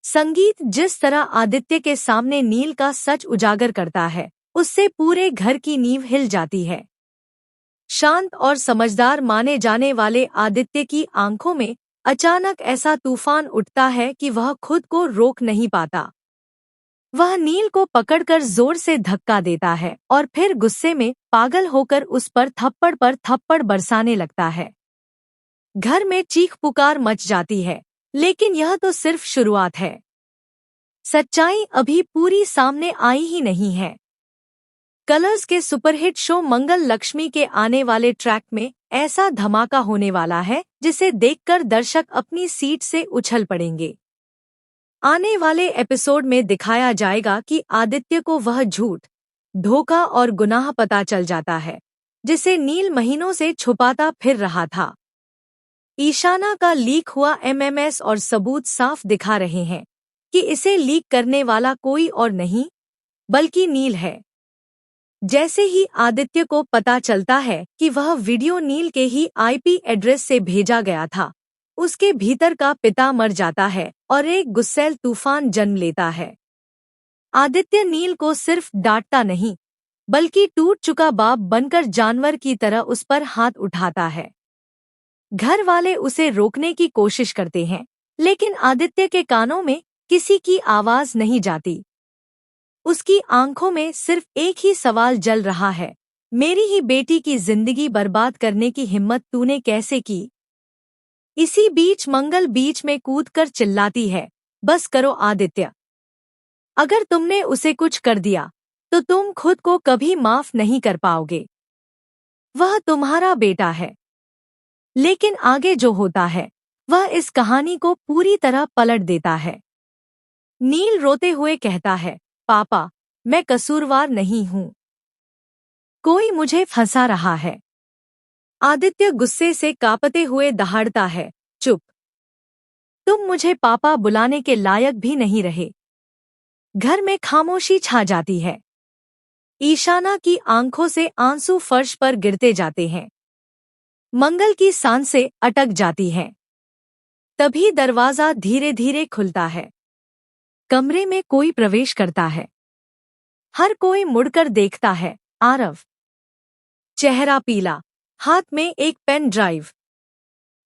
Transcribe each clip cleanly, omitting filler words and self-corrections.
संगीत जिस तरह आदित्य के सामने नील का सच उजागर करता है, उससे पूरे घर की नींव हिल जाती है। शांत और समझदार माने जाने वाले आदित्य की आंखों में अचानक ऐसा तूफान उठता है कि वह खुद को रोक नहीं पाता। वह नील को पकड़कर जोर से धक्का देता है और फिर गुस्से में पागल होकर उस पर थप्पड़ बरसाने लगता है। घर में चीख पुकार मच जाती है, लेकिन यह तो सिर्फ शुरुआत है। सच्चाई अभी पूरी सामने आई ही नहीं है। कलर्स के सुपरहिट शो मंगल लक्ष्मी के आने वाले ट्रैक में ऐसा धमाका होने वाला है जिसे देखकर दर्शक अपनी सीट से उछल पड़ेंगे। आने वाले एपिसोड में दिखाया जाएगा कि आदित्य को वह झूठ, धोखा और गुनाह पता चल जाता है जिसे नील महीनों से छुपाता फिर रहा था। ईशाना का लीक हुआ एमएमएस और सबूत साफ दिखा रहे हैं कि इसे लीक करने वाला कोई और नहीं बल्कि नील है। जैसे ही आदित्य को पता चलता है कि वह वीडियो नील के ही आईपी एड्रेस से भेजा गया था, उसके भीतर का पिता मर जाता है और एक गुस्सैल तूफान जन्म लेता है। आदित्य नील को सिर्फ डांटता नहीं बल्कि टूट चुका बाप बनकर जानवर की तरह उस पर हाथ उठाता है। घर वाले उसे रोकने की कोशिश करते हैं, लेकिन आदित्य के कानों में किसी की आवाज नहीं जाती। उसकी आंखों में सिर्फ एक ही सवाल जल रहा है, मेरी ही बेटी की जिंदगी बर्बाद करने की हिम्मत तूने कैसे की? इसी बीच मंगल बीच में कूदकर चिल्लाती है, बस करो आदित्य। अगर तुमने उसे कुछ कर दिया तो तुम खुद को कभी माफ नहीं कर पाओगे। वह तुम्हारा बेटा है। लेकिन आगे जो होता है वह इस कहानी को पूरी तरह पलट देता है। नील रोते हुए कहता है, पापा, मैं कसूरवार नहीं हूँ। कोई मुझे फंसा रहा है। आदित्य गुस्से से कांपते हुए दहाड़ता है, चुप। तुम मुझे पापा बुलाने के लायक भी नहीं रहे। घर में खामोशी छा जाती है। ईशाना की आंखों से आंसू फर्श पर गिरते जाते हैं। मंगल की सांसें अटक जाती हैं। तभी दरवाजा धीरे धीरे खुलता है। कमरे में कोई प्रवेश करता है। हर कोई मुड़कर देखता है। आरव। चेहरा पीला, हाथ में एक पेन ड्राइव।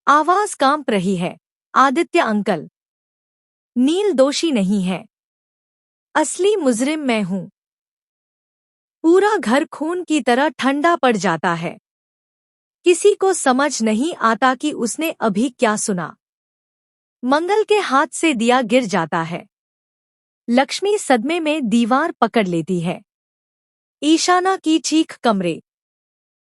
आवाज कांप रही है, आदित्य अंकल। नील दोषी नहीं है। असली मुजरिम मैं हूं। पूरा घर खून की तरह ठंडा पड़ जाता है। किसी को समझ नहीं आता कि उसने अभी क्या सुना। मंगल के हाथ से दिया गिर जाता है। लक्ष्मी सदमे में दीवार पकड़ लेती है। ईशाना की चीख कमरे